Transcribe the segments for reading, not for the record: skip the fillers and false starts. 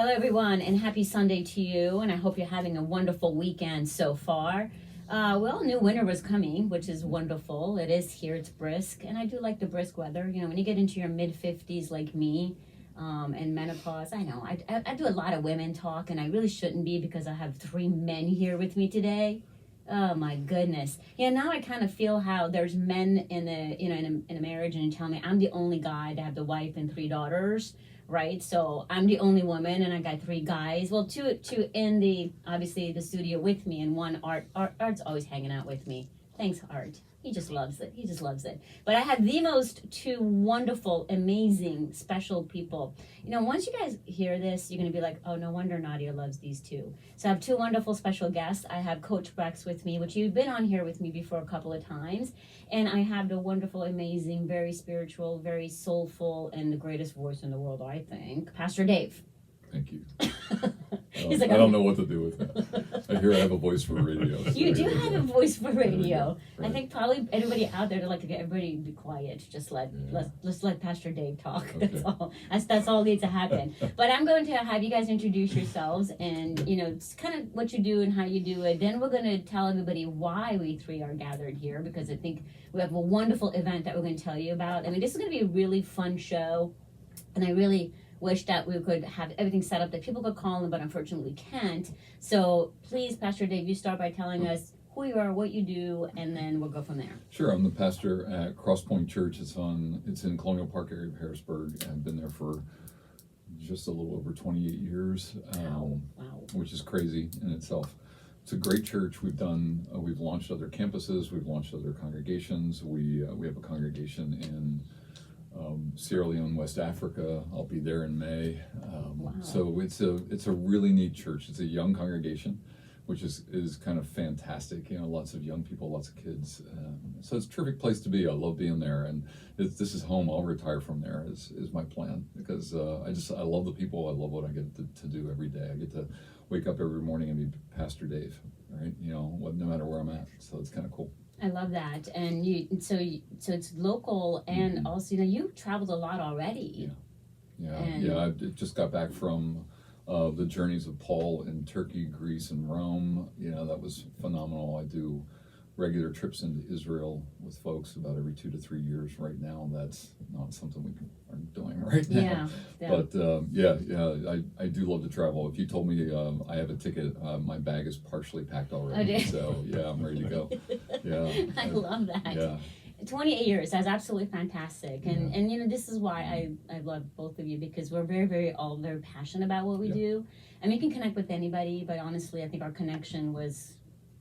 Hello, everyone, and happy Sunday to you. And I hope you're having a wonderful weekend so far. Well, new winter was coming, which is wonderful. It is here, it's brisk. And I do like the brisk weather. You know, when you get into your mid 50s like me and menopause, I know I do a lot of women talk, and I really shouldn't be because I have 3 men here with me today. Oh my goodness. Yeah, now I kind of feel how there's men in a marriage, and you tell me I'm the only guy to have the wife and 3 daughters, right? So I'm the only woman, and I got 3 guys. Well, two in the studio with me, and one Art's always hanging out with me. Thanks, Art. He just loves it. He just loves it. But I have the most 2 wonderful, amazing, special people. You know, once you guys hear this, you're going to be like, oh, no wonder Nadia loves these 2. So I have 2 wonderful special guests. I have Coach Brex with me, which you've been on here with me before a couple of times. And I have the wonderful, amazing, very spiritual, very soulful, and the greatest voice in the world, I think, Pastor Dave. Thank you. He's like, I don't know what to do with that. I hear I have a voice for radio. So you do have a voice for radio. Right. I think probably everybody out there would like to get everybody to be quiet. Just let's let Pastor Dave talk. Okay. That's all. That's all needs to happen. But I'm going to have you guys introduce yourselves and it's kind of what you do and how you do it. Then we're going to tell everybody why we 3 are gathered here, because I think we have a wonderful event that we're going to tell you about. I mean, this is going to be a really fun show, and I really wish that we could have everything set up that people could call in, but unfortunately can't. So please, Pastor Dave, you start by telling us who you are, what you do, and then we'll go from there. Sure, I'm the pastor at Cross Point Church. It's in Colonial Park area of Harrisburg. I've been there for just a little over 28 years, Wow. which is crazy in itself. It's a great church. We've launched other campuses. We've launched other congregations. We have a congregation in Sierra Leone, West Africa. I'll be there in May. Wow. So it's a really neat church. It's a young congregation, which is kind of fantastic. You know, lots of young people, lots of kids. So it's a terrific place to be. I love being there, and this is home. I'll retire from there is my plan, because I love the people. I love what I get to do every day. I get to wake up every morning and be Pastor Dave, right? You know, no matter where I'm at. So it's kind of cool. I love that. And so it's local, and also, you've traveled a lot already. Yeah. I just got back from the journeys of Paul in Turkey, Greece, and Rome. That was phenomenal. I do regular trips into Israel with folks about every 2 to 3 years right now. That's not something we are doing right now. Yeah. But I do love to travel. If you told me I have a ticket, my bag is partially packed already. So yeah, I'm ready to go. Yeah. I love that. Yeah. 28 years, that's absolutely fantastic. And this is why I love both of you, because we're very passionate about what we do. I mean, you can connect with anybody, but honestly, I think our connection was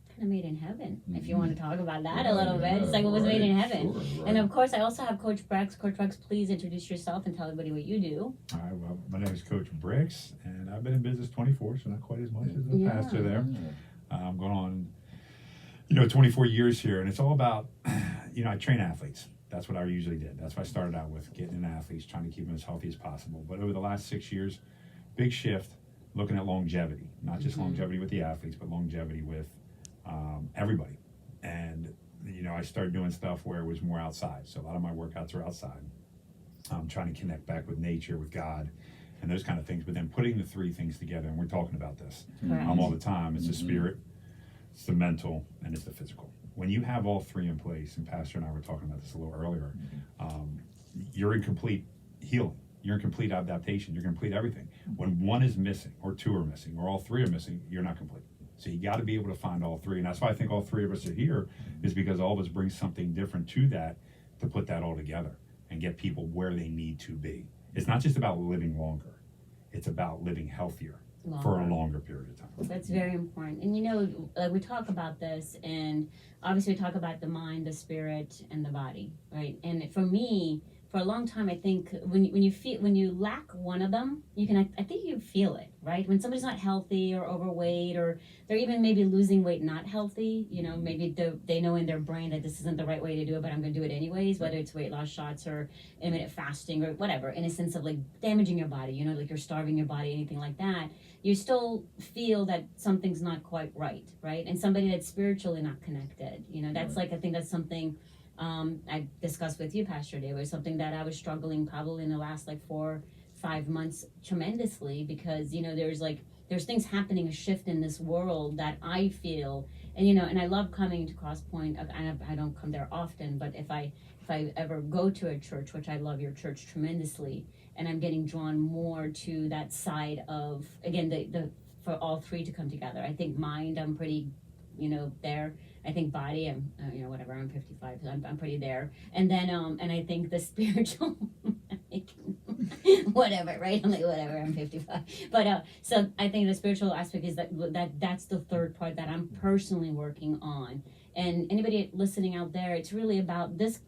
kind of made in heaven, if you want to talk about that a little bit. It's like it was made in heaven. Sure, right. And of course, I also have Coach Brex. Coach Brex, please introduce yourself and tell everybody what you do. All right, well, my name is Coach Brex, and I've been in business 24, so not quite as much as the pastor there. I'm going on 24 years here, and it's all about, I train athletes. That's what I usually did. That's what I started out with, getting in athletes, trying to keep them as healthy as possible. But over the last 6 years, big shift, looking at longevity, not just longevity with the athletes, but longevity with everybody. And, I started doing stuff where it was more outside. So a lot of my workouts are outside. I'm trying to connect back with nature, with God, and those kind of things. But then putting the 3 things together, and we're talking about this all the time. It's the spirit, it's the mental, and it's the physical. When you have all 3 in place, and Pastor and I were talking about this a little earlier, you're in complete healing. You're in complete adaptation. You're complete everything. When 1 is missing, or 2 are missing, or all 3 are missing, you're not complete. So you got to be able to find all 3. And that's why I think all 3 of us are here, is because all of us bring something different to that, to put that all together and get people where they need to be. It's not just about living longer. It's about living healthier for a longer period of time. That's very important. And we talk about this, and obviously we talk about the mind, the spirit, and the body, right? And for me, for a long time, I think when you lack one of them, I think you feel it, right? When somebody's not healthy or overweight, or they're even maybe losing weight not healthy, maybe they know in their brain that this isn't the right way to do it, but I'm going to do it anyways, whether it's weight loss shots or intermittent fasting or whatever, in a sense of like damaging your body, like you're starving your body, anything like that. You still feel that something's not quite right? And somebody that's spiritually not connected, that's like, I think that's something I discussed with you, Pastor Dave. It was something that I was struggling probably in the last like 4 5 months tremendously, because there's things happening, a shift in this world that I feel, and I love coming to Cross Point. I don't come there often, but if I ever go to a church, which I love your church tremendously, and I'm getting drawn more to that side of, again, the for all three to come together. I think mind, I'm pretty, there. I think body, I'm, whatever, I'm 55, I'm pretty there. And then, and I think the spiritual, whatever, right? I'm like, whatever, I'm 55. But, so I think the spiritual aspect is that's the third part that I'm personally working on. And anybody listening out there, it's really about this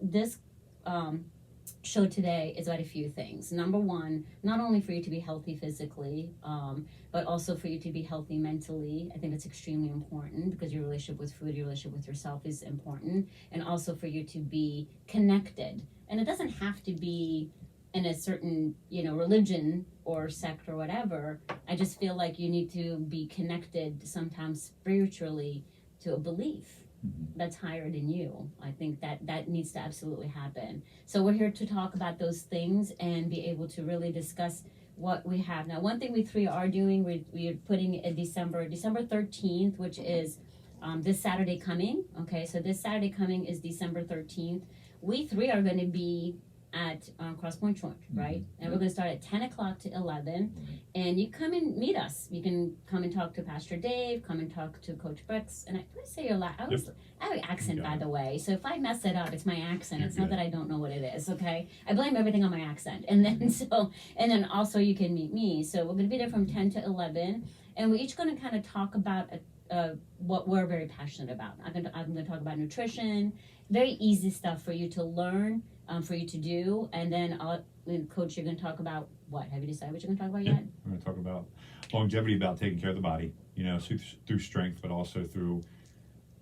show today is about a few things. Number one, not only for you to be healthy physically, but also for you to be healthy mentally. I think it's extremely important, because your relationship with food, your relationship with yourself is important, and also for you to be connected. And it doesn't have to be in a certain, religion or sect or whatever. I just feel like you need to be connected sometimes spiritually to a belief that's higher than you. I think that needs to absolutely happen. So we're here to talk about those things and be able to really discuss what we have. Now, one thing we three are doing, we're putting a December 13th, which is this Saturday coming. Okay, so this Saturday coming is December 13th. We three are going to be at Cross Point Church, right? And we're going to start at 10 o'clock to 11. And you come and meet us. You can come and talk to Pastor Dave, come and talk to Coach Brooks. And I say your last, I have an accent, by the way. So if I mess it up, it's my accent. It's not that I don't know what it is, okay? I blame everything on my accent. And then also you can meet me. So we're going to be there from 10 to 11. And we're each going to kind of talk about what we're very passionate about. I'm going to talk about nutrition, very easy stuff for you to learn, for you to do. And then Coach, you're going to talk about what? Have you decided what you're going to talk about yet? We're going to talk about longevity, about taking care of the body, through strength, but also through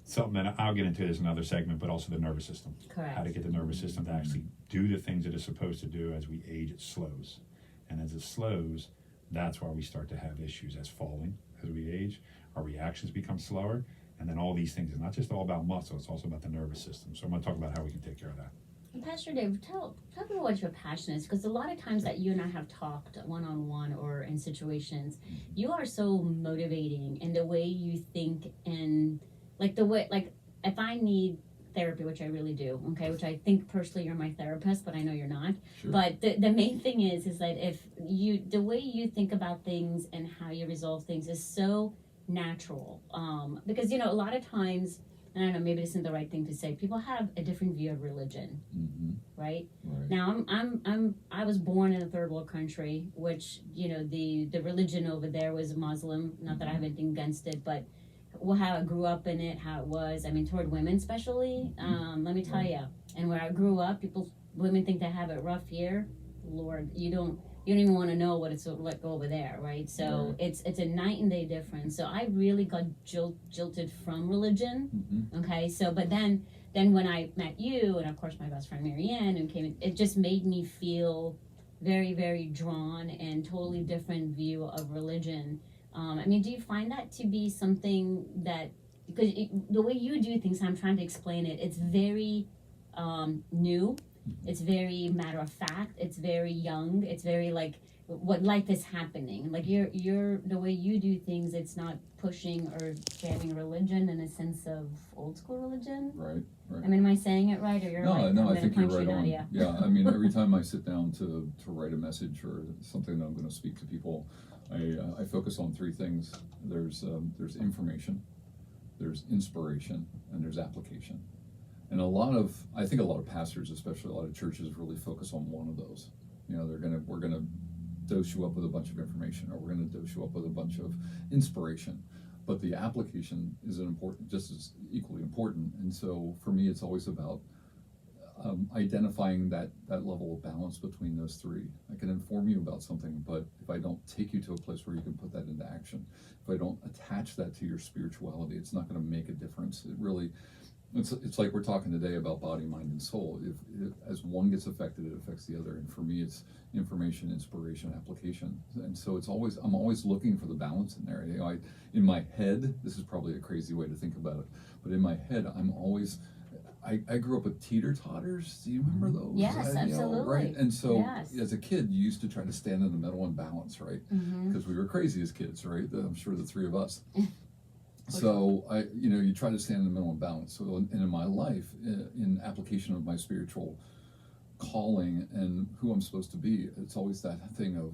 something that I'll get into as another segment, but also the nervous system. Correct. How to get the nervous system to actually do the things that it's supposed to do. As we age, it slows. And as it slows, that's why we start to have issues as falling. As we age, our reactions become slower. And then all these things, it's not just all about muscle, it's also about the nervous system. So I'm going to talk about how we can take care of that. And Pastor Dave, tell me what your passion is, because a lot of times that you and I have talked one-on-one or in situations, you are so motivating in the way you think, and if I need therapy, which I really do, okay, which I think personally you're my therapist, but I know you're not. Sure. But the main thing is that the way you think about things and how you resolve things is so natural, because a lot of times, and I don't know, maybe this isn't the right thing to say, people have a different view of religion, right? Now I was born in a third world country, which the religion over there was Muslim. Not that I have anything against it, but how I grew up in it, how it was. I mean, toward women especially. Let me tell you, and where I grew up, women think they have it rough here. Lord, you don't even want to know what it's like over there, right? So it's a night and day difference. So I really got jilted from religion. Okay, so but then when I met you, and of course my best friend Marianne, and it just made me feel very, very drawn and totally different view of religion. I mean, do you find that to be something that, because the way you do things, I'm trying to explain it, it's very new. It's very matter of fact. It's very young. It's very like what life is happening. Like you're the way you do things. It's not pushing or jamming religion in a sense of old school religion. Right. I mean, am I saying it right, or you're right? No, I think you're right on. Nadia. Yeah, I mean, every time I sit down to write a message or something that I'm going to speak to people, I focus on three things. There's information, there's inspiration, and there's application. And I think a lot of pastors, especially a lot of churches, really focus on one of those. We're gonna dose you up with a bunch of information, or we're gonna dose you up with a bunch of inspiration. But the application is just as equally important. And so for me, it's always about identifying that level of balance between those three. I can inform you about something, but if I don't take you to a place where you can put that into action, if I don't attach that to your spirituality, it's not going to make a difference. It's like we're talking today about body, mind, and soul. If as one gets affected, it affects the other. And for me, it's information, inspiration, application. And so I'm always looking for the balance in there. In my head, this is probably a crazy way to think about it, but in my head, I grew up with teeter-totters. Do you remember those? Yes, You know, absolutely. right? And so Yes. as a kid, you used to try to stand in the middle and balance, right? Because we were crazy as kids, right? I'm sure the three of us. So you try to stand in the middle and balance. So in my life, in application of my spiritual calling and who I'm supposed to be, it's always that thing of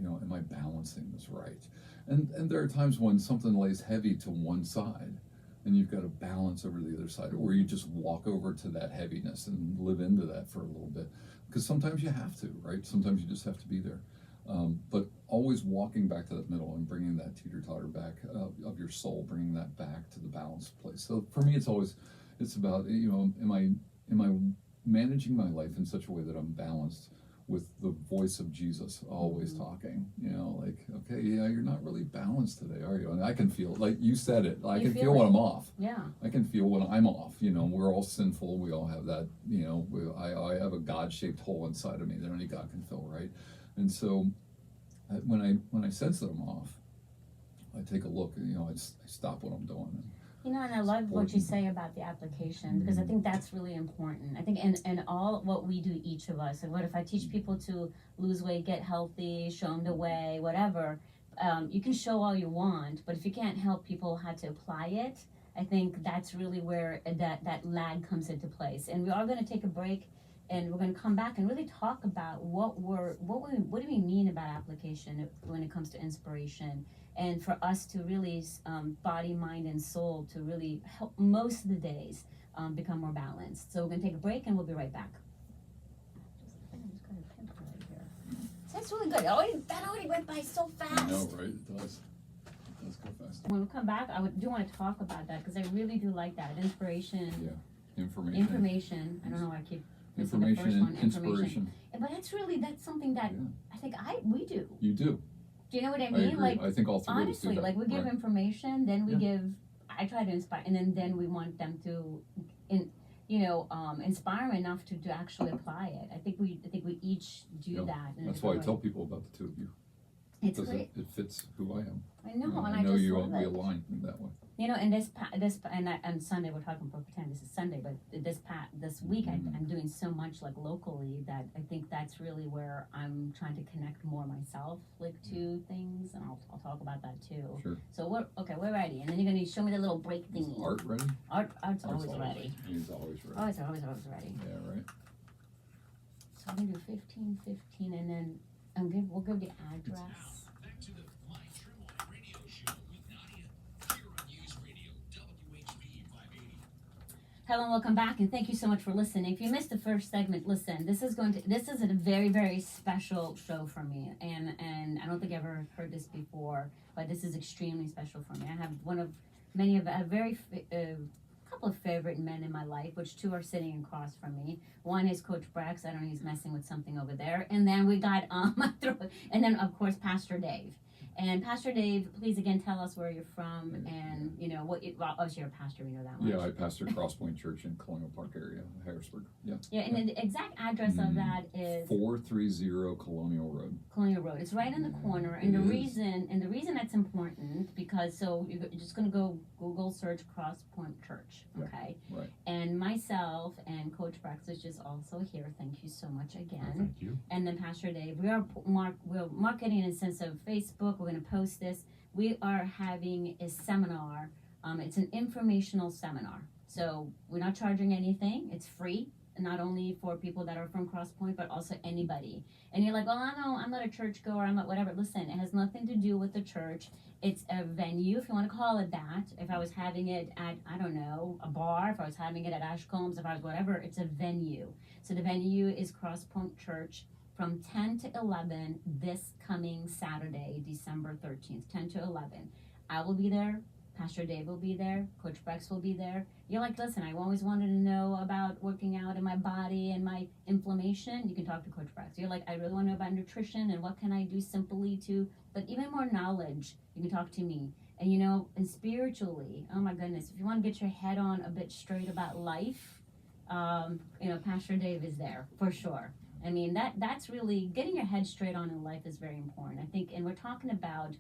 am I balancing this right? And there are times when something lays heavy to one side, and you've got to balance over the other side, or you just walk over to that heaviness and live into that for a little bit, because sometimes you have to, right? Sometimes you just have to be there. But always walking back to that middle and bringing that teeter-totter back of your soul, bringing that back to the balanced place. So for me, it's about am I managing my life in such a way that I'm balanced with the voice of Jesus always talking, like, okay, yeah, you're not really balanced today, are you? And I can feel, like you said it, I can feel when I'm off. Yeah. I can feel when I'm off. We're all sinful. We all have that, I have a God-shaped hole inside of me that only God can fill, right? And so when I sense that I'm off, I take a look and, I stop what I'm doing. And I love what you say about the application, because I think that's really important. I think and all what we do, each of us, and what if I teach people to lose weight, get healthy, show them the way, whatever, you can show all you want, but if you can't help people how to apply it, I think that's really where that lag comes into place. And we are going to take a break, and we're going to come back and really talk about what do we mean about application when it comes to inspiration, and for us to really body, mind, and soul to really help most of the days become more balanced. So we're going to take a break, and we'll be right back. So that's really good. That already went by so fast. I know, right? It does go fast. When we come back, I do want to talk about that, because I really do like that. Inspiration. Yeah. Information. I don't know why I keep missing the first one. Inspiration. But that's something that I think we do. You do. Do you know what I I mean? agree. Like, I think all three honestly, of us do that. like we give right. information, then we I try to inspire, and then we want them to, inspire enough to actually apply it. I think we each do that. In a That's why I different tell way. people about the two of you. It's Because great. it fits who I am. I know, and I know just you love we it. align in that way. And Sunday we're talking for pretend this is Sunday, but this week I'm doing so much like locally that I think that's really where I'm trying to connect more myself to things, and I'll talk about that too. Sure. So we're ready, and then you're gonna show me the little break Is thingy. Art ready? Art's always ready. He's always ready. Always ready. Yeah, right. So I'm gonna do 15, and then we'll give the address. Back to the My True Line Radio Show with Nadia, here on News Radio WHB 580. Hello and welcome back, and thank you so much for listening. If you missed the first segment, listen, this is a very, very special show for me, and I don't think I've ever heard this before, but this is extremely special for me. I have a couple of favorite men in my life, which two are sitting across from me. One is Coach Brax. I don't know, he's messing with something over there. And then we got and then of course Pastor Dave. And Pastor Dave, please again tell us where you're from, and obviously you're a pastor, we know that much. Yeah, I pastor Crosspoint Church in Colonial Park area, Harrisburg. Yeah. Yeah, and the exact address of that is 430 Colonial Road. Colonial Road. It's right in the corner, and the reason that's important, because so you're just gonna go Google search Crosspoint Church, okay? Right. And myself and Coach Brax is just also here. Thank you so much again. Thank you. And then Pastor Dave, we're marketing in a sense of Facebook. We're going to post this. We are having a seminar. It's an informational seminar. So we're not charging anything. It's free, not only for people that are from Crosspoint, but also anybody. And you're like, well, I'm not a church goer. I'm not whatever. Listen, it has nothing to do with the church. It's a venue, if you want to call it that. If I was having it at, I don't know, a bar, if I was having it at Ashcombs, if I was whatever, it's a venue. So the venue is Crosspoint Church from 10 to 11 this coming Saturday, December 13th, 10 to 11. I will be there. Pastor Dave will be there. Coach Brex will be there. You're like, listen, I always wanted to know about working out in my body and my inflammation. You can talk to Coach Brex. You're like, I really want to know about nutrition and what can I do simply to, but even more knowledge, you can talk to me. And and spiritually, oh my goodness, if you want to get your head on a bit straight about life, Pastor Dave is there for sure. I mean, that's really getting your head straight on in life is very important. I think, and we're talking about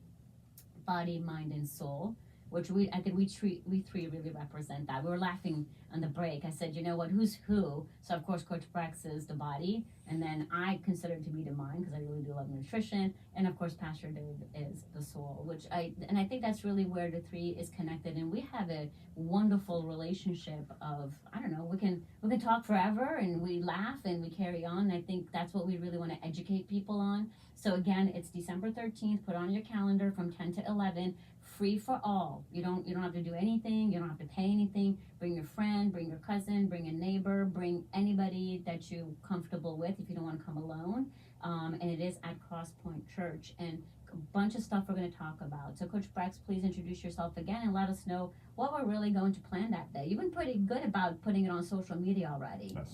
body, mind, and soul. which I think we three really represent that. We were laughing on the break. I said, you know what, who's who? So of course, Coach Brex is the body, and then I consider to be the mind because I really do love nutrition, and of course, Pastor Dave is the soul. I think that's really where the three is connected, and we have a wonderful relationship of, I don't know, we can talk forever, and we laugh and we carry on. And I think that's what we really want to educate people on. So again, it's December 13th. Put on your calendar from 10 to 11. Free for all. You don't have to do anything. You don't have to pay anything. Bring your friend, bring your cousin, bring a neighbor, bring anybody that you're comfortable with if you don't want to come alone. And it is at Crosspoint Church, and a bunch of stuff we're going to talk about. So Coach Brex, please introduce yourself again and let us know what we're really going to plan that day. You've been pretty good about putting it on social media already. Yes.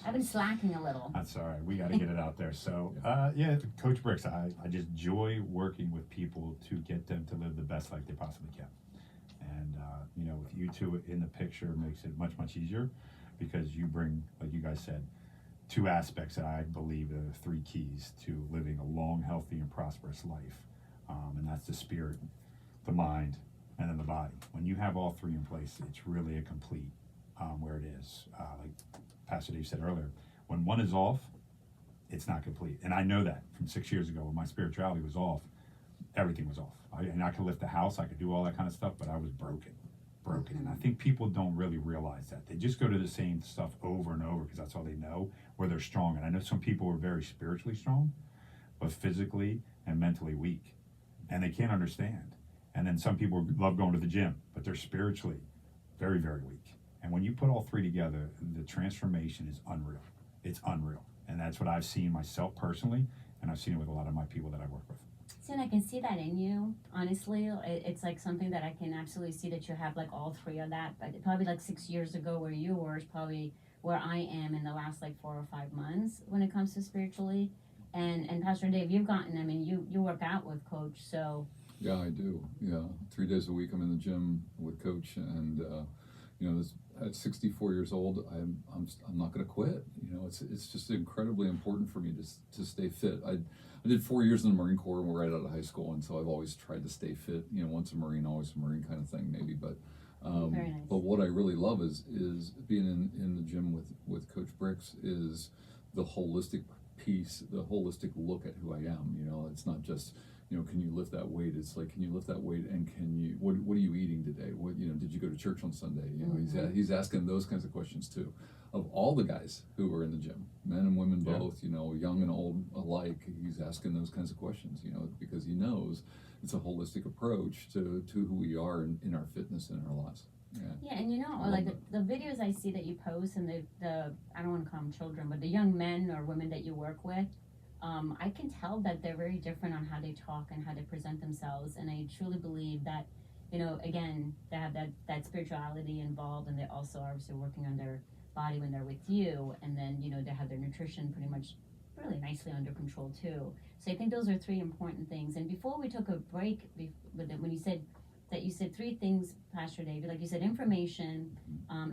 I've been slacking a little. That's all right. We got to get it out there. So, yeah, Coach Bricks, I just enjoy working with people to get them to live the best life they possibly can. And, with you two in the picture makes it much, much easier because you bring, like you guys said, two aspects that I believe are the three keys to living a long, healthy, and prosperous life. And that's the spirit, the mind, and then the body. When you have all three in place, it's really a complete where it is. Like Pastor Dave said earlier, when one is off, it's not complete. And I know that from 6 years ago when my spirituality was off, everything was off. I could lift the house, I could do all that kind of stuff, but I was broken. And I think people don't really realize that. They just go to the same stuff over and over because that's all they know, where they're strong. And I know some people are very spiritually strong, but physically and mentally weak. And they can't understand. And then some people love going to the gym, but they're spiritually very, very weak. And when you put all three together, the transformation is unreal. It's unreal. And that's what I've seen myself personally, and I've seen it with a lot of my people that I work with. See, and I can see that in you, honestly. It's like something that I can absolutely see that you have like all three of that. But probably like 6 years ago where you were is probably where I am in the last like 4 or 5 months when it comes to spiritually. And Pastor Dave, you've gotten, I mean, you work out with Coach, so. Yeah, I do. Yeah, 3 days a week I'm in the gym with Coach, and at 64 years old, I'm not going to quit. It's just incredibly important for me to stay fit. I did 4 years in the Marine Corps right out of high school, and so I've always tried to stay fit. Once a Marine, always a Marine kind of thing, maybe. But Very nice. but what I really love is being in the gym with Coach Bricks is the holistic piece, the holistic look at who I am. It's not just can you lift that weight? It's like, can you lift that weight, and can you what are you eating today? What did you go to church on Sunday? He's asking those kinds of questions too, of all the guys who are in the gym, men and women both, young and old alike. He's asking those kinds of questions, because he knows it's a holistic approach to who we are in our fitness and in our lives. Yeah, and like the videos I see that you post, and the I don't want to call them children, but the young men or women that you work with, I can tell that they're very different on how they talk and how they present themselves. And I truly believe that, again, they have that spirituality involved, and they also are obviously working on their body when they're with you. And then, they have their nutrition pretty much really nicely under control too. So I think those are three important things. And before we took a break, when you said that you said three things, Pastor David, like you said, information,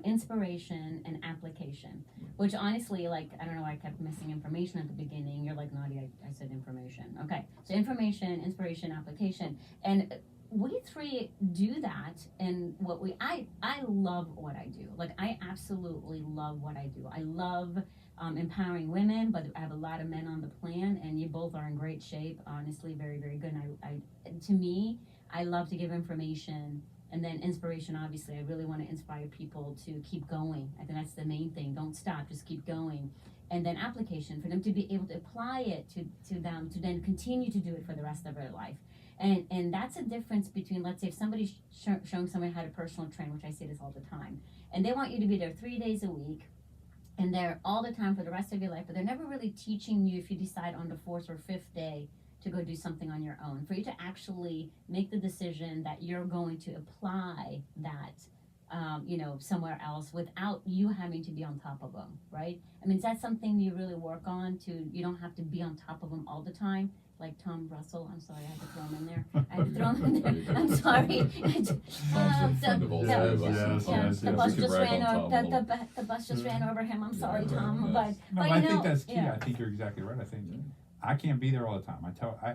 inspiration, and application, which honestly, like, I don't know why I kept missing information at the beginning. You're like, Nadia, I said information. Okay, so information, inspiration, application. And we three do that, and I love what I do. Like, I absolutely love what I do. I love empowering women, but I have a lot of men on the plan, and you both are in great shape, honestly, very, very good. And to me, I love to give information, and then inspiration. Obviously, I really want to inspire people to keep going. I think that's the main thing. Don't stop, just keep going. And then application, for them to be able to apply it to them, to then continue to do it for the rest of their life. And that's a difference between, let's say, if somebody's showing somebody how to personal train, which I say this all the time, and they want you to be there 3 days a week, and they're all the time for the rest of your life, but they're never really teaching you if you decide on the 4th or 5th day to go do something on your own, for you to actually make the decision that you're going to apply that, somewhere else without you having to be on top of them, right? I mean, is that something you really work on you don't have to be on top of them all the time? Like Tom Russell, I'm sorry, I had to throw him in there. I'm sorry. The bus just ran over him. I'm sorry, Tom. But I think that's key. I think you're exactly right. I think I can't be there all the time. I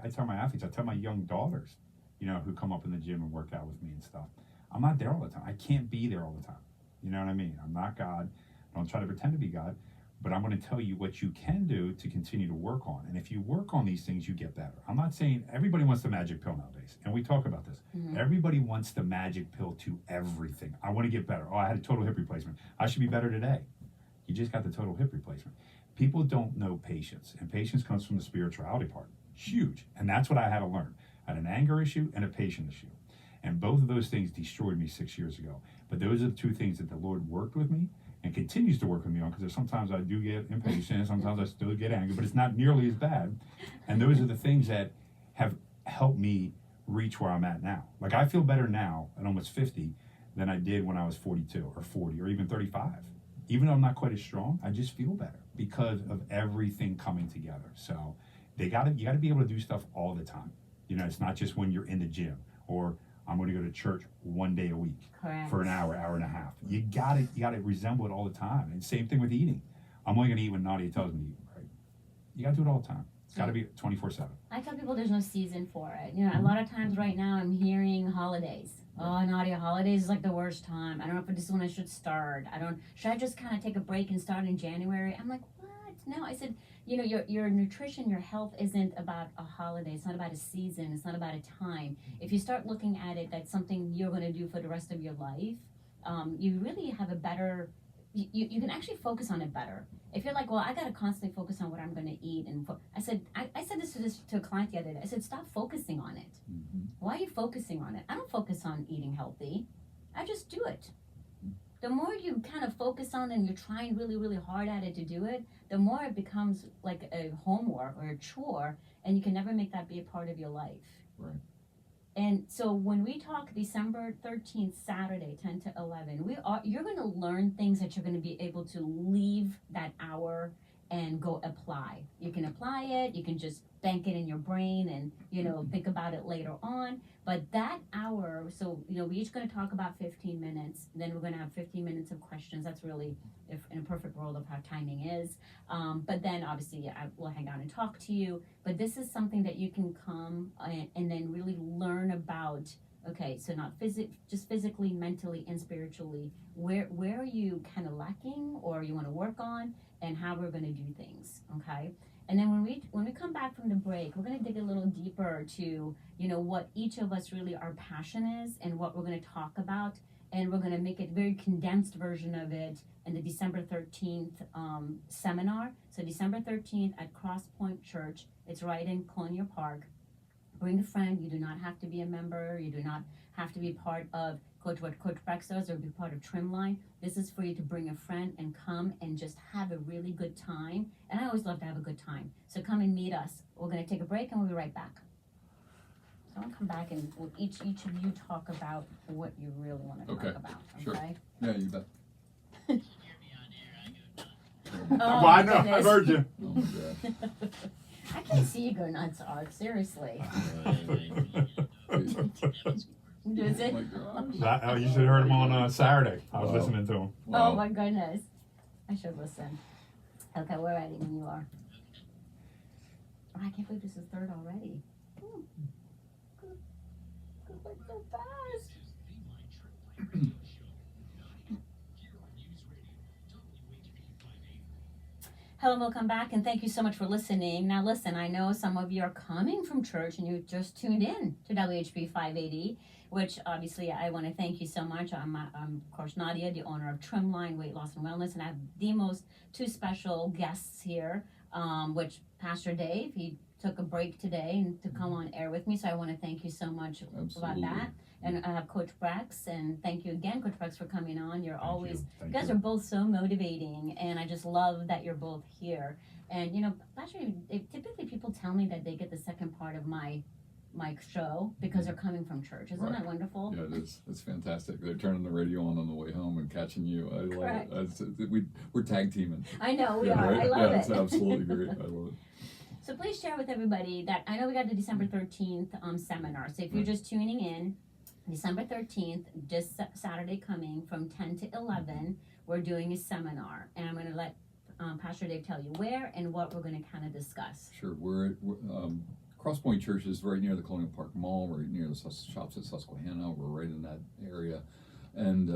tell my athletes, I tell my young daughters, who come up in the gym and work out with me and stuff. I'm not there all the time. I can't be there all the time. You know what I mean? I'm not God. I don't try to pretend to be God, but I'm going to tell you what you can do to continue to work on. And if you work on these things, you get better. I'm not saying everybody wants the magic pill nowadays, and we talk about this. Everybody wants the magic pill to everything. I want to get better. Oh, I had a total hip replacement. I should be better today. You just got the total hip replacement. People don't know patience, and patience comes from the spirituality part. Huge. And that's what I had to learn. I had an anger issue and a patience issue. And both of those things destroyed me 6 years ago. But those are the two things that the Lord worked with me and continues to work with me on, because sometimes I do get impatient, sometimes I still get angry, but it's not nearly as bad. And those are the things that have helped me reach where I'm at now. Like, I feel better now at almost 50 than I did when I was 42 or 40 or even 35. Even though I'm not quite as strong, I just feel better because of everything coming together. So you gotta be able to do stuff all the time. It's not just when you're in the gym, or I'm going to go to church one day a week. Correct. For an hour and a half. You gotta resemble it all the time. And same thing with eating. I'm only going to eat when Nadia tells me to eat, right? You got to do it all the time. It's got to be 24/7. I tell people there's no season for it. A lot of times right now I'm hearing holidays. Oh, Nadia, holidays is like the worst time. I don't know if this is when I should start. Should I just kind of take a break and start in January? I'm like, what? No, I said, your nutrition, your health isn't about a holiday. It's not about a season. It's not about a time. If you start looking at it, that's something you're going to do for the rest of your life. You really have a better, you can actually focus on it better. If you're like, well, I got to constantly focus on what I'm going to eat. And I said this to a client the other day. I said, stop focusing on it. Why are you focusing on it? I don't focus on eating healthy. I just do it. The more you kind of focus on it and you're trying really, really hard at it to do it, the more it becomes like a homework or a chore, and you can never make that be a part of your life. Right. And so when we talk December 13th, Saturday, 10 to 11, you're going to learn things that you're going to be able to leave that hour and go apply. You can apply it, you can just bank it in your brain and, think about it later on. But that hour, so, we're each going to talk about 15 minutes. Then we're going to have 15 minutes of questions. That's really, if in a perfect world, of how timing is. But then, obviously, I will hang out and talk to you. But this is something that you can come and then really learn about. Okay, so not just physically, mentally, and spiritually. Where are you kind of lacking, or you want to work on, and how we're going to do things. Okay. And then when we come back from the break, we're going to dig a little deeper to, what each of us really our passion is and what we're going to talk about. And we're going to make it a very condensed version of it in the December 13th seminar. So December 13th at Crosspoint Church. It's right in Colonial Park. Bring a friend. You do not have to be a member. You do not have to be part of Coach Brex does or be part of Trimline. This is for you to bring a friend and come and just have a really good time. And I always love to have a good time. So come and meet us. We're going to take a break and we'll be right back. So I'll come back and we'll each of you talk about what you really want to talk about. Sure. Okay? Yeah, you bet. Oh, Well, I know. goodness. I've heard you. Oh my God. I can see you go nuts, Art. Seriously. Does it? Oh my gosh. You should have heard him on Saturday. I was Wow. listening to him. Oh my goodness. I should listen. Okay, we're ready when you are. Oh, I can't believe this is third already. Ooh. Goes by so fast. Hello and welcome back, and thank you so much for listening. Now listen, I know some of you are coming from church and you just tuned in to WHB 580, which obviously I want to thank you so much. I'm of course Nadia, the owner of Trimline Weight Loss and Wellness, and I have the most two special guests here, which Pastor Dave, he took a break today and to come on air with me, so I want to thank you so much Absolutely. about that. And I have Coach Brex, and thank you again, Coach Brex, for coming on. You're always, Thank you guys you. are both so motivating, and I just love that you're both here. And actually, typically people tell me that they get the second part of my show because they're coming from church. Isn't Right. that wonderful? Yeah, it is. It's fantastic. They're turning the radio on the way home and catching you. I love Correct. it. We're tag teaming. I know we Yeah, are. right? I love yeah, it. it's absolutely great. I love it. So please share with everybody that I know we got the December 13th seminar. So if you're Right. just tuning in, December 13th, just Saturday coming from 10 to 11, we're doing a seminar. And I'm going to let Pastor Dave tell you where and what we're going to kind of discuss. Sure. We're Crosspoint Church is right near the Colonial Park Mall, right near the shops at Susquehanna. We're right in that area. And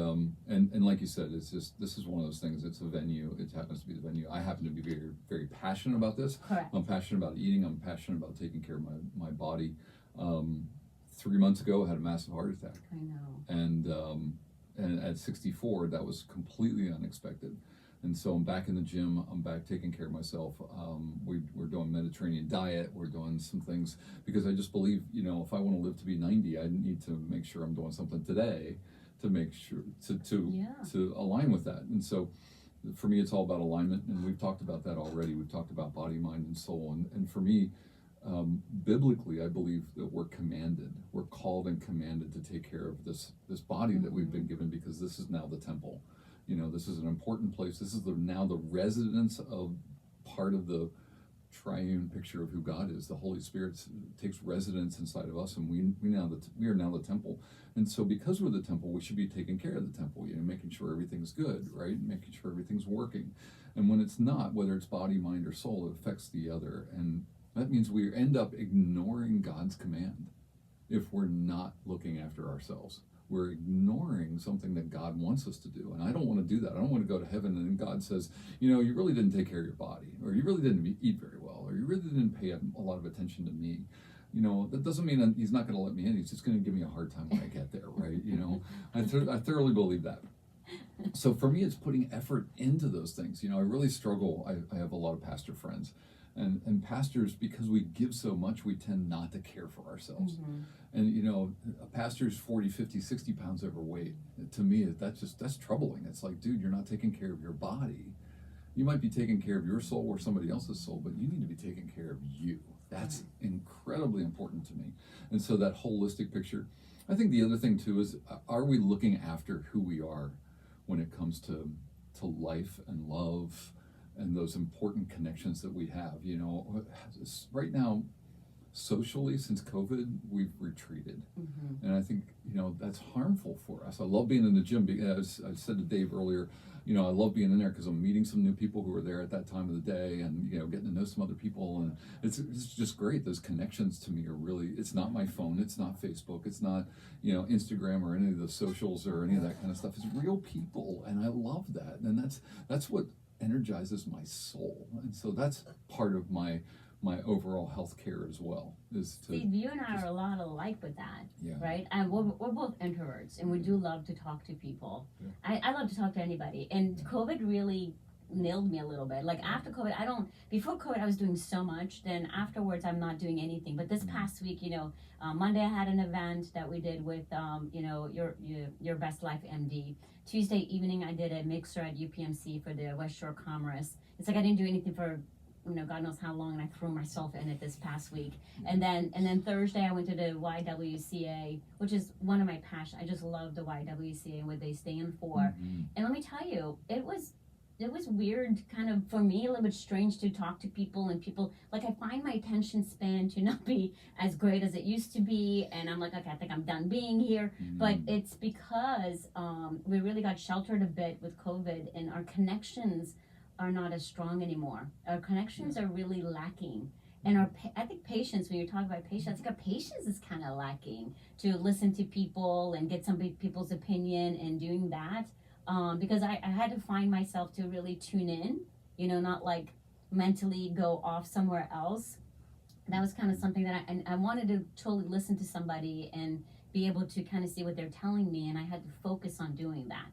like you said, it's just, this is one of those things. It's a venue. It happens to be the venue. I happen to be very, very passionate about this. Correct. I'm passionate about eating. I'm passionate about taking care of my body. 3 months ago, I had a massive heart attack, I know. and at 64, that was completely unexpected. And so I'm back in the gym. I'm back taking care of myself. We're doing Mediterranean diet. We're doing some things because I just believe, you know, if I want to live to be 90, I need to make sure I'm doing something today to make sure to align with that. And so for me, it's all about alignment. And we've talked about that already. We've talked about body, mind, and soul. And for me, biblically, I believe that we're called and commanded to take care of this body that we've been given, because this is now the temple. You know, this is an important place. This is now the residence of part of the triune picture of who God is. The Holy Spirit takes residence inside of us, and we are now the temple. And so because we're the temple, we should be taking care of the temple, you know, making sure everything's good, right? Making sure everything's working. And when it's not, whether it's body, mind, or soul, it affects the other. And that means we end up ignoring God's command if we're not looking after ourselves. We're ignoring something that God wants us to do. And I don't want to do that. I don't want to go to heaven and God says, you know, you really didn't take care of your body, or you really didn't eat very well, or you really didn't pay a lot of attention to me. You know, that doesn't mean that he's not going to let me in. He's just going to give me a hard time when I get there, right? You know, I thoroughly believe that. So for me, it's putting effort into those things. You know, I really struggle. I have a lot of pastor friends. And pastors, because we give so much, we tend not to care for ourselves. And, you know, a pastor's 40, 50, 60 pounds overweight. To me, that's troubling. It's like, dude, you're not taking care of your body. You might be taking care of your soul or somebody else's soul, but you need to be taking care of you. That's incredibly important to me. And so that holistic picture. I think the other thing, too, is are we looking after who we are when it comes to life and love and those important connections that we have? You know, right now, socially, since COVID, we've retreated. And I think, you know, that's harmful for us. I love being in the gym. As I said to Dave earlier, you know, I love being in there because I'm meeting some new people who are there at that time of the day, and, you know, getting to know some other people. And it's just great. Those connections to me are really, it's not my phone. It's not Facebook. It's not, you know, Instagram or any of the socials or any of that kind of stuff. It's real people. And I love that. And that's what energizes my soul. And so that's part of my overall health care as well, is to Steve, you and I are a lot alike with that, Yeah. right? And we're both introverts, and we do love to talk to people. Yeah. I love to talk to anybody, and COVID really nailed me a little bit. Like after COVID, before COVID I was doing so much, then afterwards I'm not doing anything. But this past week, you know, Monday I had an event that we did with, you know, your Best Life MD. Tuesday evening I did a mixer at UPMC for the West Shore Commerce. It's like I didn't do anything for, you know, God knows how long, and I threw myself in it this past week. And then Thursday I went to the YWCA, which is one of my passions. I just love the YWCA and what they stand for. And let me tell you, it was weird, kind of, for me, a little bit strange to talk to people, and people, like, I find my attention span to not be as great as it used to be, and I'm like, okay, I think I'm done being here. But it's because we really got sheltered a bit with COVID, and our connections are not as strong anymore. Our connections are really lacking. And I think patience, when you're talking about patience, I think our patience is kind of lacking to listen to people and get some people's opinion and doing that. Because I had to find myself to really tune in, you know, not like mentally go off somewhere else. That was kind of something that I wanted to totally listen to somebody and be able to kind of see what they're telling me, and I had to focus on doing that,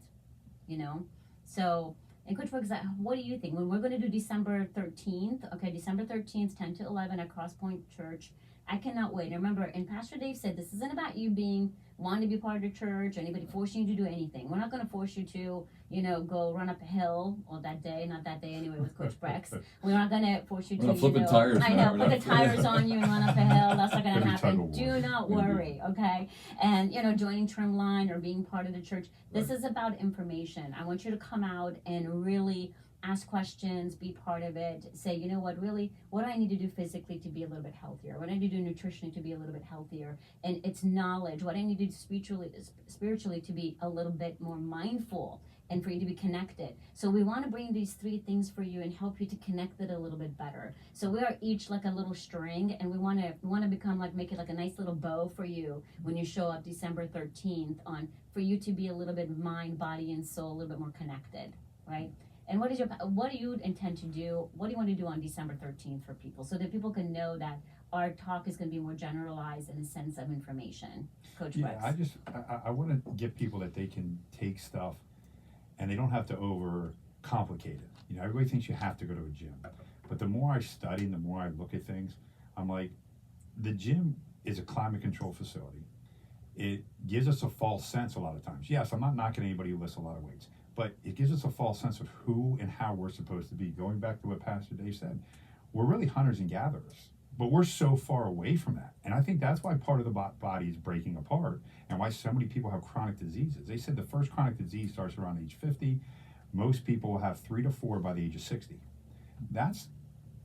you know. So, and Coach Brooks, what do you think? When we're going to do December 13th, okay, December 13th, 10 to 11 at Crosspoint Church, I cannot wait. And remember, and Pastor Dave said, this isn't about you wanting to be part of the church or anybody forcing you to do anything. We're not going to force you to, you know, go run up a hill, or not that day anyway with Coach Brex. We're not going to force you to, flipping tires. I know, put the tires on you and run up a hill. That's not going to happen. Do war. not worry, okay? And, you know, joining Trimline or being part of the church, this is about information. I want you to come out and really ask questions, be part of it, say, you know what, really, what do I need to do physically to be a little bit healthier? What do I need to do nutritionally to be a little bit healthier? And it's knowledge. What I need to do spiritually to be a little bit more mindful. and for you to be connected. So we want to bring these three things for you and help you to connect it a little bit better. So we are each like a little string, and we want to become like, make it like a nice little bow for you when you show up December 13th, on for you to be a little bit mind, body, and soul a little bit more connected, right? And what do you intend to do? What do you want to do on December 13th for people, so that people can know that our talk is going to be more generalized in a sense of information? Coach Yeah, Brooks. I want to give people that they can take stuff and they don't have to over complicate it. You know, everybody thinks you have to go to a gym, but the more I study and the more I look at things, I'm like, the gym is a climate control facility. It gives us a false sense a lot of times. Yes, I'm not knocking anybody who lifts a lot of weights, but it gives us a false sense of who and how we're supposed to be. Going back to what Pastor Dave said, we're really hunters and gatherers, but we're so far away from that. And I think that's why part of the body is breaking apart, and why so many people have chronic diseases. They said the first chronic disease starts around age 50. Most people will have 3 to 4 by the age of 60. That's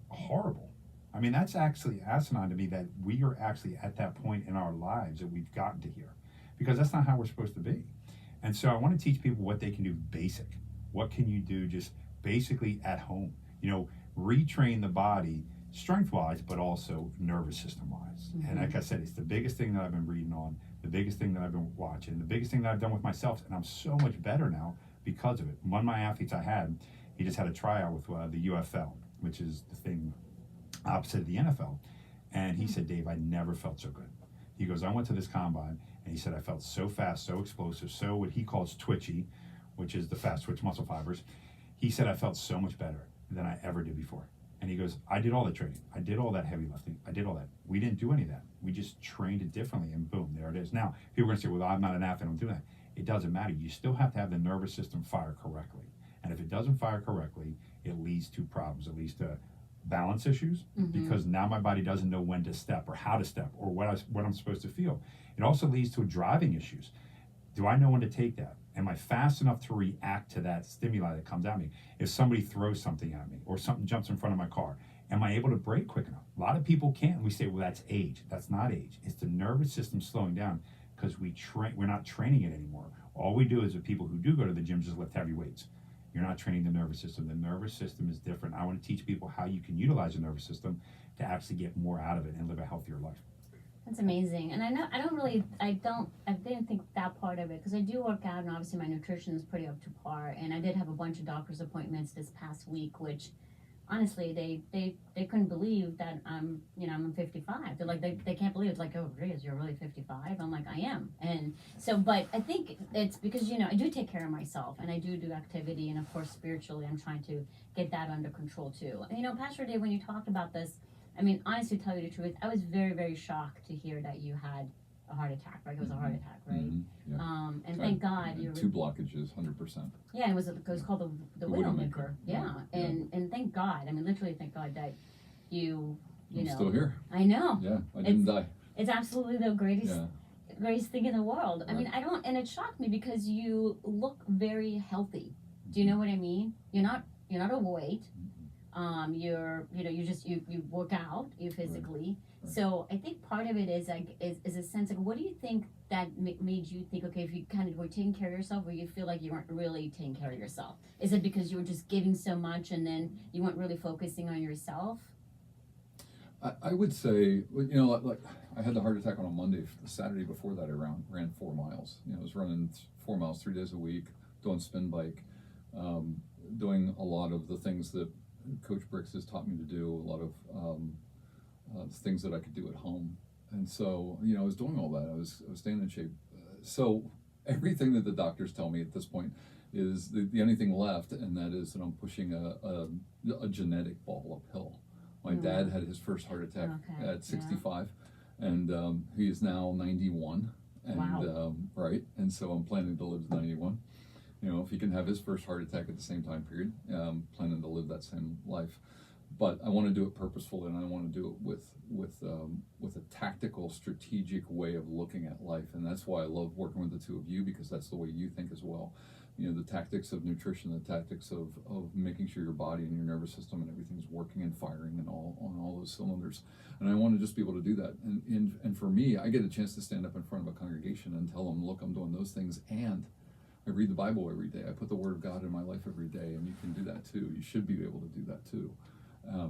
horrible. I mean, that's actually asinine to me, that we are actually at that point in our lives that we've gotten to here, because that's not how we're supposed to be. And so I want to teach people what they can do basic. What can you do just basically at home? You know, retrain the body strength-wise, but also nervous system-wise. Mm-hmm. And like I said, it's the biggest thing that I've been reading on, the biggest thing that I've been watching, the biggest thing that I've done with myself, and I'm so much better now because of it. One of my athletes I had, he just had a tryout with the UFL, which is the thing opposite of the NFL. And he said, Dave, I never felt so good. He goes, I went to this combine, and he said, I felt so fast, so explosive, so what he calls twitchy, which is the fast twitch muscle fibers. He said, I felt so much better than I ever did before. And he goes, I did all the training. I did all that heavy lifting. I did all that. We didn't do any of that. We just trained it differently, and boom, there it is. Now, people are going to say, well, I'm not an athlete, I'm doing that. It doesn't matter. You still have to have the nervous system fire correctly. And if it doesn't fire correctly, it leads to problems. It leads to balance issues, because now my body doesn't know when to step or how to step or what I'm supposed to feel. It also leads to driving issues. Do I know when to take that? Am I fast enough to react to that stimuli that comes at me? If somebody throws something at me or something jumps in front of my car, am I able to brake quick enough? A lot of people can't. We say, well, that's age. That's not age. It's the nervous system slowing down, because we're not training it anymore. All we do is, the people who do go to the gym just lift heavy weights. You're not training the nervous system. The nervous system is different. I want to teach people how you can utilize the nervous system to actually get more out of it and live a healthier life. That's amazing. And I didn't think that part of it, because I do work out, and obviously my nutrition is pretty up to par. And I did have a bunch of doctor's appointments this past week, which honestly, they couldn't believe that I'm 55. They're like, they can't believe it. It's like, oh, Riz, you're really 55? I'm like, I am. And so, but I think it's because, I do take care of myself, and I do activity, and of course, spiritually, I'm trying to get that under control too. And, Pastor Dave, when you talked about this, I mean, honestly, to tell you the truth, I was very, very shocked to hear that you had a heart attack, right? It was a heart attack, right? Yeah. And thank God you were... 2 blockages, 100%. Yeah, it was called the Widowmaker. Yeah. And thank God, I mean, literally thank God that you I'm know... still here. I know. Yeah, I didn't die. It's absolutely the greatest... Yeah. greatest thing in the world. I Right. mean, and it shocked me because you look very healthy. Do you know what I mean? You're not overweight. You work out, you physically. Right. So I think part of it is is a sense of, what do you think that made you think, okay, if you kind of were taking care of yourself, or you feel like you weren't really taking care of yourself? Is it because you were just giving so much and then you weren't really focusing on yourself? I would say, like I had the heart attack on a Monday. The Saturday before that, I ran 4 miles. I was running 4 miles 3 days a week, doing spin bike, doing a lot of the things that Coach Brooks has taught me to do, a lot of things that I could do at home. And so, I was doing all that. I was staying in shape. So everything that the doctors tell me at this point is the only thing left, and that is that I'm pushing a genetic ball uphill. My dad had his first heart attack at 65, and he is now 91. And, Wow. Right, and so I'm planning to live to 91. If he can have his first heart attack at the same time period, planning to live that same life. But I want to do it purposeful, and I want to do it with a tactical, strategic way of looking at life. And that's why I love working with the two of you, because that's the way you think as well. The tactics of nutrition, the tactics of making sure your body and your nervous system and everything's working and firing and on all those cylinders. And I want to just be able to do that. And for me, I get a chance to stand up in front of a congregation and tell them, look, I'm doing those things, and I read the Bible every day. I put the Word of God in my life every day, and you can do that too. You should be able to do that too,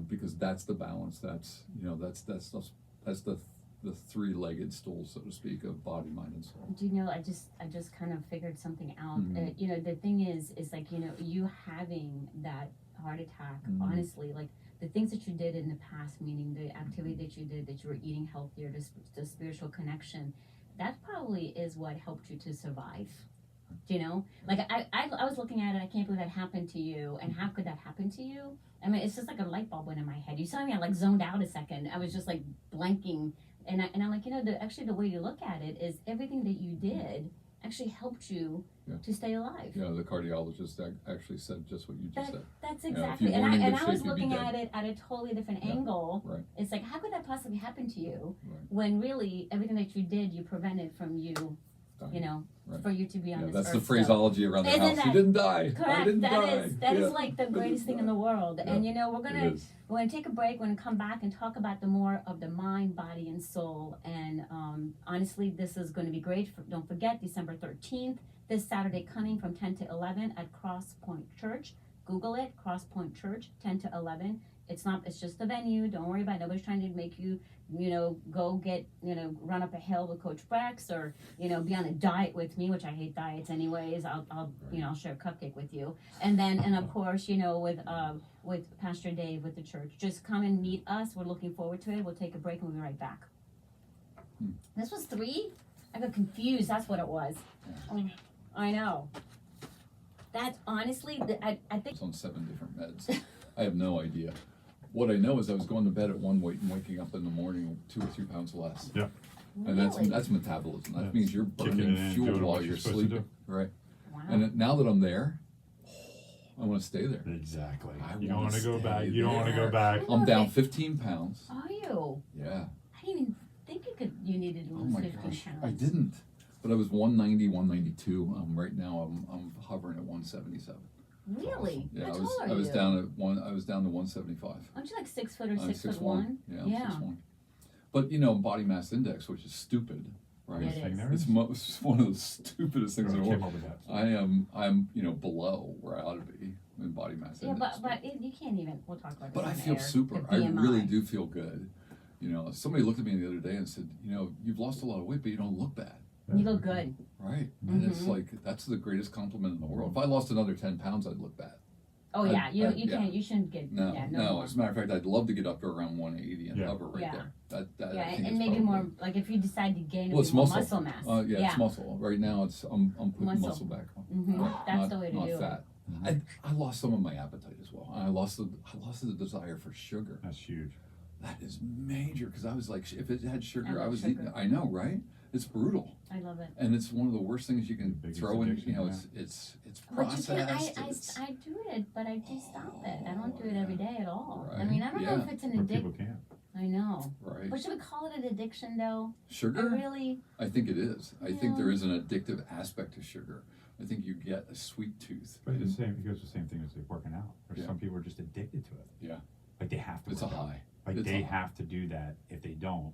because that's the balance. That's the three-legged stool, so to speak, of body, mind, and soul. Do you know, I just kind of figured something out. You know, the thing is like, you know, you having that heart attack, honestly, like the things that you did in the past, meaning the activity that you did, that you were eating healthier, the spiritual connection, that probably is what helped you to survive. Do you know? Like I was looking at it, I can't believe that happened to you, and how could that happen to you? I mean, it's just like a light bulb went in my head. You saw me, I like zoned out a second. I was just like blanking. And I'm like, you know, the way you look at it is everything that you did actually helped you to stay alive. Yeah, the cardiologist actually said just what you just said. That's Yeah, if exactly. you And weren't in I good shape, was you'd be looking dead. at it at a totally different angle. Right. It's like, how could that possibly happen to you Right. when really everything that you did, you prevented from you, Dying. you know, Right. for you to be on Yeah, this that's earth the still. phraseology around the Isn't house. that- You didn't die. I Correct. didn't That die. is Yeah. like the greatest thing in the world. Yeah. And you know, we're It gonna is. take a break. We're gonna come back and talk about the more of the mind, body, and soul. And honestly, this is going to be great. Don't forget, December 13th, this Saturday coming from 10 to 11 at Cross Point Church. Google it, Cross Point Church, 10 to 11. It's just a venue. Don't worry about it. Nobody's trying to make you, you know, go get, you know, run up a hill with Coach Brex, or, you know, be on a diet with me, which I hate diets anyways. I'll you know, I'll share a cupcake with you. And then, and of course, you know, with Pastor Dave with the church. Just come and meet us. We're looking forward to it. We'll take a break and we'll be right back. This was 3? I got confused. That's what it was. Oh, I know. That's honestly, I I think. was on 7 different meds. I have no idea. What I know is I was going to bed at one weight and waking up in the morning 2 or 3 pounds less. Yeah. And Really? that's metabolism. That That's means you're kicking burning it in, fuel doing while what you're you're supposed to sleeping. Right. Wow. And now that I'm there, I want to stay there. Exactly. I You don't wanna want to go stay back. You don't want to there. go back. I'm down 15 pounds. Are you? Yeah. I didn't even think you needed to Oh lose my 15 gosh. pounds. I didn't. But I was 190, 192. Right now I'm hovering at 177. Really? Yeah, How I tall was are I was you? down at I was down to 175. Aren't you like 6 foot or I'm 6'1"? Yeah, I'm 6'1". But you know, body mass index, which is stupid, right? It is. It's it's one of the stupidest things in the Came world. up with that. I'm you know, below where I ought to be in body mass Yeah, index. you can't even. We'll talk about this. But I on feel air, super. the I BMI. really do feel good. You know, somebody looked at me the other day and said, you know, you've lost a lot of weight, but you don't look bad. You look good. Right. And it's Mhm. like, that's the greatest compliment in the world. If I lost another 10 pounds, I'd look bad. Oh yeah, you yeah. can't. You shouldn't get. No, yeah, no. more. As a matter of fact, I'd love to get up to around 180 and Yeah. hover right Yeah. there. That Yeah, I think and is maybe probably- more like if you decide to gain Well, it's more muscle. mass. Yeah, it's muscle. Right now, I'm putting Muscle. muscle back on. Mhm. Right, That's not, the way to not do fat. I lost some of my appetite as well. I lost the desire for sugar. That's huge. That is major because I was like, if it had sugar, I I love was sugar. eating. I know, right? It's brutal, I love it. and it's one of the worst things you can Biggest throw in. addiction, You know, yeah. it's But you processed. can. it's- I do it, but I do stop it. I don't do it every day at all. I Right, mean, I don't know yeah. if it's an But people addiction. can't. I know. right. But should we call it an addiction though? I Sugar. really. I think it is. I think Yeah. there is an addictive aspect to sugar. I think you get a sweet tooth. But and the same. It goes the same thing as like working out. There's Yeah. some people who are just addicted to it. Yeah. Like they have to. It's a work out. high. Like It's they a high. have to do that. If they don't,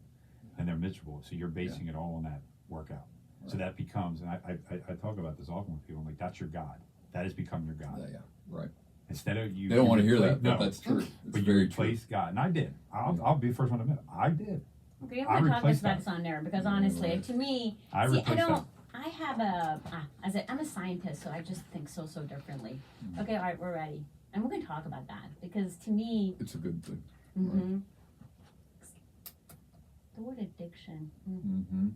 then they're miserable. So you're basing it all on that workout. So Right. that becomes, and I talk about this often with people. I'm like, that's your God. That has become your God. Yeah, right. Instead of you. They don't you want to hear replace- that, but no, that's true. It's but you very true. replace God, and I did. I'll be the first one to admit it. I did. Okay, I'm I gonna talk replaced about that. this on there because Yeah, honestly, right. to me, I see, I replaced don't. that. I have I'm a scientist, so I just think so differently. Mm. Okay, all right, we're ready, and we're gonna talk about that because to me, It's a good thing. hmm the word addiction. Mm-hmm.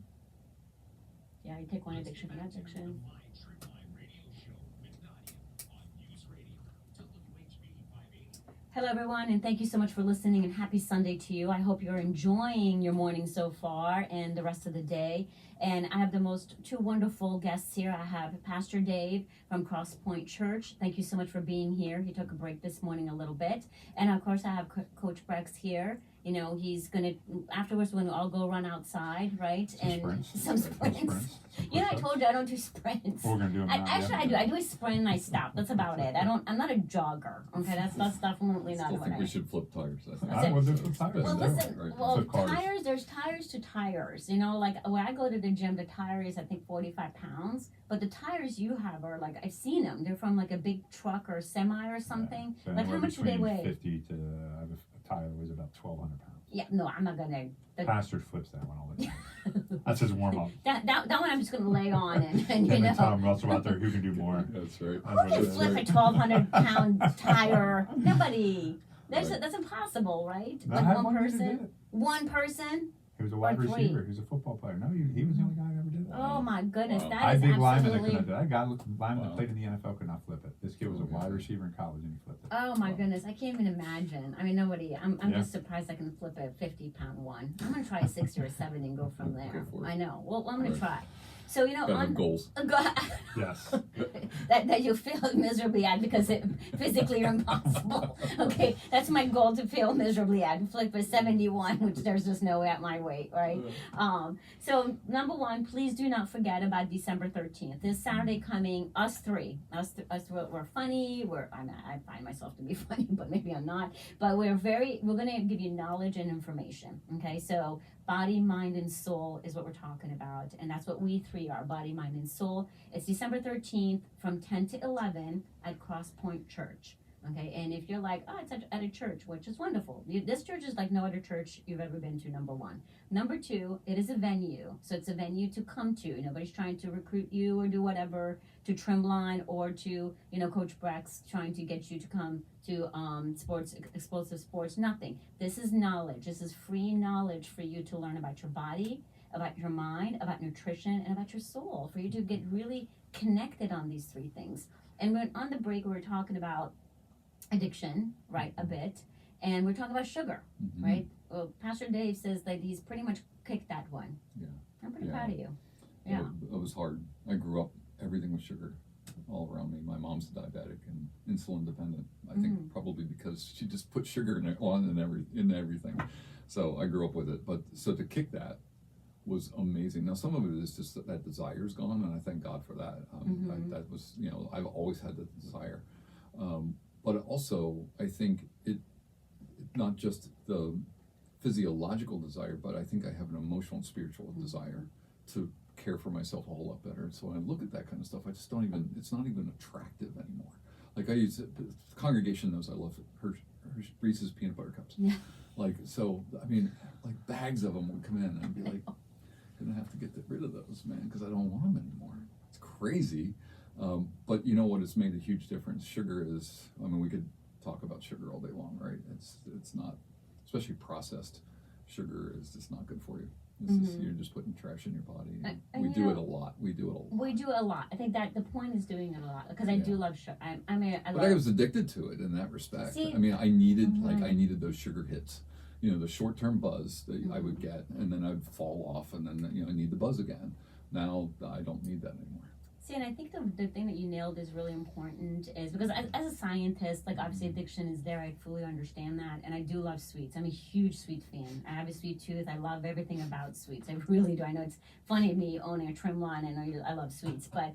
Yeah, you take one addiction from addiction. Mind Trip Line Radio Show with Nadia on News Radio WHB 580. Hello, everyone, and thank you so much for listening. And happy Sunday to you. I hope you're enjoying your morning so far and the rest of the day. And I have the two wonderful guests here. I have Pastor Dave from Cross Point Church. Thank you so much for being here. He took a break this morning a little bit. And of course, I have Coach Brex here. You know, he's gonna afterwards we're gonna all go run outside, right? Some sprints. Some sprints. You know, I told you I don't do sprints. We're gonna do them now. Actually, I do. I do a sprint and I stop. That's about it. I'm not a jogger. Okay, that's definitely not Still what think I we am. should flip tires. I think. I will do some tires. Well, Yeah, listen. right. Well, Flip cars. tires. There's tires to tires. You know, like when I go to the gym, the tire is I think 45 pounds, but the tires you have are like, I've seen them. They're from like a big truck or semi or something. So Like, how anywhere much do they between weigh? 50 to, I have a tire that weighs about 1,200 pounds. Yeah, no, I'm not gonna. Pastor flips that one all the time. That's his warm up. That one I'm just gonna lay on and you Him know. and Tom Russell out there, who can do more? That's right. That's what Who it can is. flip a 1,200-pound tire? Nobody. Right. That's impossible, right? No, I Like had one one dude who did person. it. One person. He was a wide Or three. receiver. He was a football player. No, he was the only guy who ever did that. Oh my goodness, Wow. that I had is big linemen that could absolutely. not do it. I got linemen that Wow. played in the NFL could not flip it. This kid was a Okay. wide receiver in college and he flipped it. Oh my goodness, I can't even imagine. I mean, nobody. I'm Yeah. just surprised I can flip a 50-pound one. I'm gonna try a 60 or 70 and go from there. Go for it. I know. Well, I'm gonna Right. try. So you know, Gotta have on goals. go, Yes. that you fail miserably at because it physically you're impossible. Okay, that's my goal, to fail miserably at. Flip a 71, which there's just no way at my weight, right? So number one, please do not forget about December 13th. This Saturday coming, us three, we're funny. I find myself to be funny, but maybe I'm not. But we're going to give you knowledge and information. Okay, so body, mind, and soul is what we're talking about, and that's what we three are: body, mind, and soul. It's December 13th from 10 to 11 at Cross Point Church. Okay, and if you're like, oh, it's at a church, which is wonderful. This church is like no other church you've ever been to, number one. Number two, it is a venue. So it's a venue to come to. Nobody's trying to recruit you or do whatever to Trimline or to, Coach Brex trying to get you to come to explosive sports, nothing. This is knowledge. This is free knowledge for you to learn about your body, about your mind, about nutrition, and about your soul, for you to get really connected on these three things. And when on the break, we were talking about addiction, right, a bit, and we're talking about sugar, Mhm. right? Well, Pastor Dave says that he's pretty much kicked that one. Yeah. I'm pretty Yeah. proud of you. Yeah. It was hard. I grew up, everything was sugar all around me. My mom's diabetic and insulin dependent. I think probably because she just put sugar in everything. So I grew up with it. But so to kick that was amazing. Now some of it is just that desire's gone, and I thank God for that. That was, I've always had the desire. But also, I think it not just the physiological desire, but I think I have an emotional and spiritual desire to care for myself a whole lot better. So when I look at that kind of stuff, I just don't even, it's not even attractive anymore. Like the congregation knows I love Reese's peanut butter cups. Yeah. Like, so, I mean, like bags of them would come in and I'd be like, gonna have to get rid of those, man, because I don't want them anymore. It's crazy. But you know what? It's made a huge difference. Sugar is, I mean, we could talk about sugar all day long, right? It's not, especially processed sugar is just not good for you. You're just putting trash in your body. We do it a lot. We do it a lot. I think that the point is doing it a lot, because I do love sugar. But I was addicted to it in that respect. See? I mean, I needed those sugar hits. The short-term buzz that I would get, and then I'd fall off, and then I need the buzz again. Now I don't need that anymore. See, and I think the thing that you nailed is really important, is because as a scientist, like obviously addiction is there. I fully understand that, and I do love sweets. I'm a huge sweet fan. I have a sweet tooth. I love everything about sweets. I really do. I know it's funny me owning a Trimline, and I love sweets, but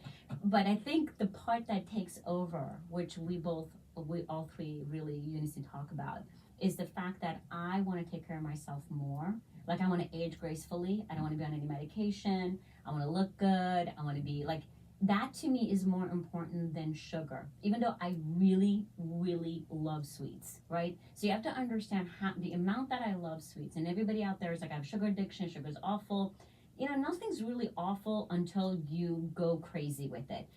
I think the part that takes over, which we all three really unison talk about, is the fact that I want to take care of myself more. Like, I want to age gracefully. I don't want to be on any medication. I want to look good. I want to be like. That to me is more important than sugar, even though I really, really love sweets, right? So you have to understand the amount that I love sweets. And everybody out there is like, I have sugar addiction, sugar's awful. Nothing's really awful until you go crazy with it.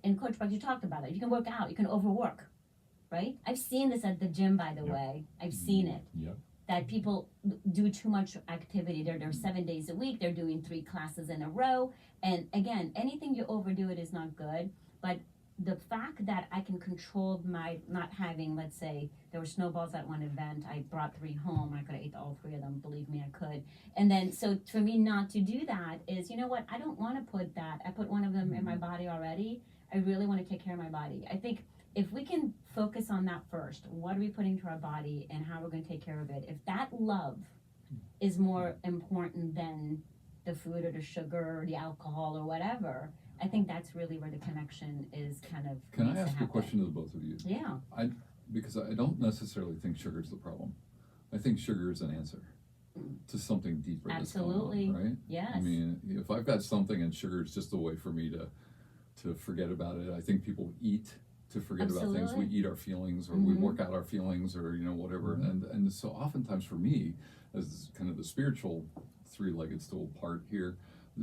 In Coach Buck, you talked about it. You can work out, you can overwork, right? I've seen this at the gym, by the way. I've seen it. Yep. That people do too much activity. They're there 7 days a week. They're doing 3 classes in a row. And again, anything you overdo it is not good. But the fact that I can control my not having, let's say, there were snowballs at one event. I brought 3 home. I could have ate all 3 of them. Believe me, I could. And then, so for me not to do that is, you know what? I don't want to put that. I put one of them in my body already. I really want to take care of my body. I think if we can focus on that first, what are we putting to our body and how we're going to take care of it? If that love is more important than the food or the sugar or the alcohol or whatever, I think that's really where the connection is kind of. Can I needs to ask a happen. question to the both of you? Yeah. Because I don't necessarily think sugar is the problem. I think sugar is an answer to something deeper. Absolutely. That's going on, right? Yes. I mean, if I've got something and sugar is just a way for me to to forget about it. I think people eat to forget about things. We Absolutely. eat our feelings, or we Mhm. work out our feelings, or whatever. And so oftentimes for me, as kind of the spiritual three-legged stool part here,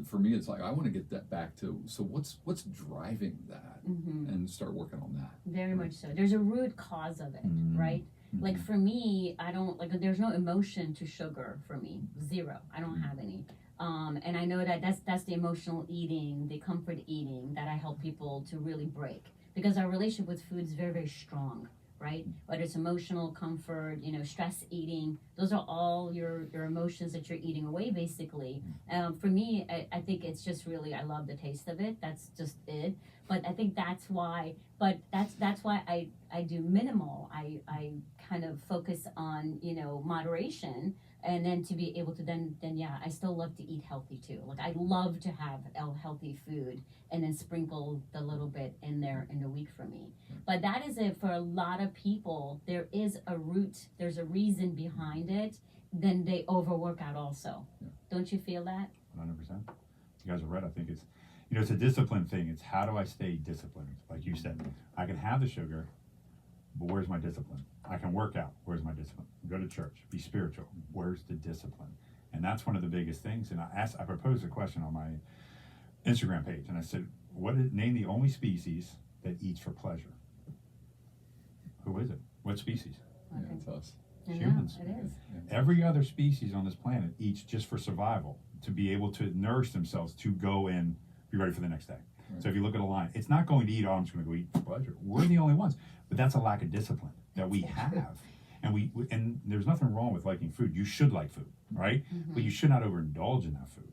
for me it's like I want to get that back to, so what's driving that, and start working on that. Very much so. There's a root cause of it, right? Like for me, I don't like. There's no emotion to sugar for me. Zero. I don't have any. And I know that that's the emotional eating, the comfort eating that I help people to really break, because our relationship with food is very, very strong, right? Whether it's emotional comfort, stress eating, those are all your emotions that you're eating away, basically. For me, I think it's just really, I love the taste of it. That's just it. But I think that's why. But that's why I do minimal. I kind of focus on moderation, and then to be able to then yeah, I still love to eat healthy too. Like I love to have healthy food, and then sprinkle the little bit in there in the week for me. But that is it for a lot of people. There is a root. There's a reason behind it. Then they overwork out also. Yeah. Don't you feel that? 100%. You guys are right. I think it's, it's a discipline thing. It's how do I stay disciplined? Like you said, I can have the sugar, but where's my discipline? I can work out. Where's my discipline? Go to church. Be spiritual. Where's the discipline? And that's one of the biggest things. And I proposed a question on my Instagram page, and I said, name the only species that eats for pleasure? Who is it? What species? Yeah, it's us. I know, Humans. it is. Every other species on this planet eats just for survival, to be able to nourish themselves, to go and be ready for the next day. Right. So if you look at a lion, it's not going to eat, I'm just going to go eat for pleasure. We're the only ones. But that's a lack of discipline that we have. And and there's nothing wrong with liking food. You should like food, right? But you should not overindulge in that food.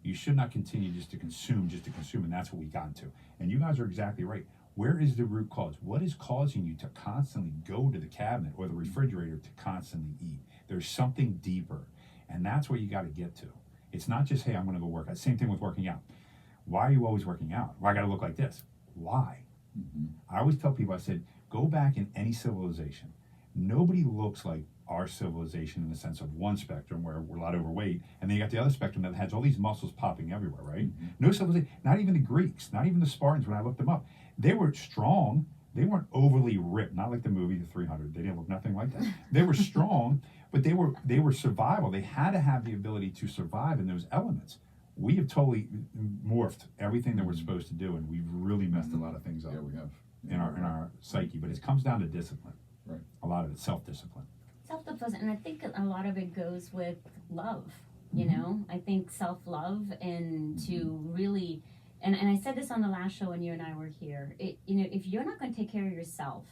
You should not continue just to consume, and that's what we got into. And you guys are exactly right. Where is the root cause? What is causing you to constantly go to the cabinet or the refrigerator to constantly eat? There's something deeper, and that's where you got to get to. It's not just, hey, I'm going to go work out. Same thing with working out. Why are you always working out? Well, I got to look like this. Why? I always tell people, I said, go back in any civilization. Nobody looks like our civilization in the sense of one spectrum where we're a lot overweight, and then you got the other spectrum that has all these muscles popping everywhere, right? No civilization, not even the Greeks, not even the Spartans, when I looked them up, they were strong. They weren't overly ripped, not like the movie The 300. They didn't look nothing like that. They were strong, but they were survival. They had to have the ability to survive in those elements. We have totally morphed everything that we're supposed to do, and we've really messed a lot of things up Yeah, we have. in our psyche. But it comes down to discipline. Right. A lot of it, self-discipline. Self-defense, and I think a lot of it goes with love. I think self-love, and to really, and I said this on the last show when you and I were here. If you're not going to take care of yourself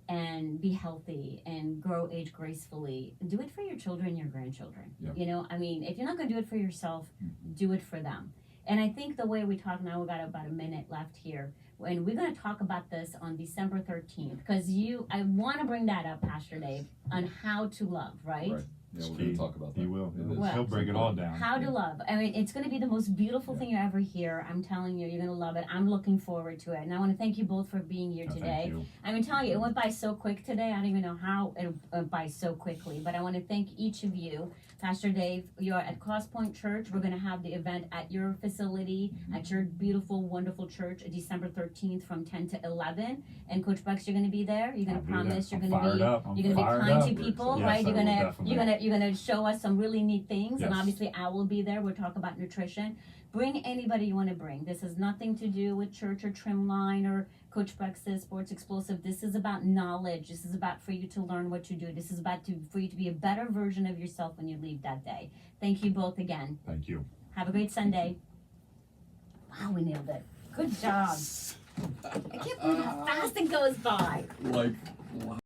and be healthy and grow age gracefully, do it for your children and your grandchildren. Yeah. If you're not going to do it for yourself, do it for them. And I think the way we talk now, we got about a minute left here, and we're going to talk about this on December 13th, because I want to bring that up, Pastor Dave, on how to love, right? Right. Yeah, we're going to talk about that. He will. It is. Well, He'll break it all down. How to love. I mean, it's going to be the most beautiful Yeah. thing you ever hear. I'm telling you, you're going to love it. I'm looking forward to it. And I want to thank you both for being here Oh, today. thank you. I'm going to tell you, it went by so quick today. I don't even know how it went by so quickly. But I want to thank each of you. Pastor Dave, you're at Crosspoint Church. We're going to have the event at your facility, at your beautiful, wonderful church, December 13th from 10 to 11. And Coach Bucks, you're going to be there. You're going I'll to be promise there. you're I'm going to fired be up. I'm you're going to be fired kind up. to people, Yes, right? I You're will, going to definitely. you're going to show us some really neat things. And Yes. obviously I will be there. We'll talk about nutrition. Bring anybody you want to bring. This has nothing to do with church or Trimline or Coach Brex's Sports Explosive. This is about knowledge. This is about for you to learn what you do. This is about for you to be a better version of yourself when you leave that day. Thank you both again. Thank you. Have a great Sunday. Wow, we nailed it. Good job. I can't believe how fast it goes by. Like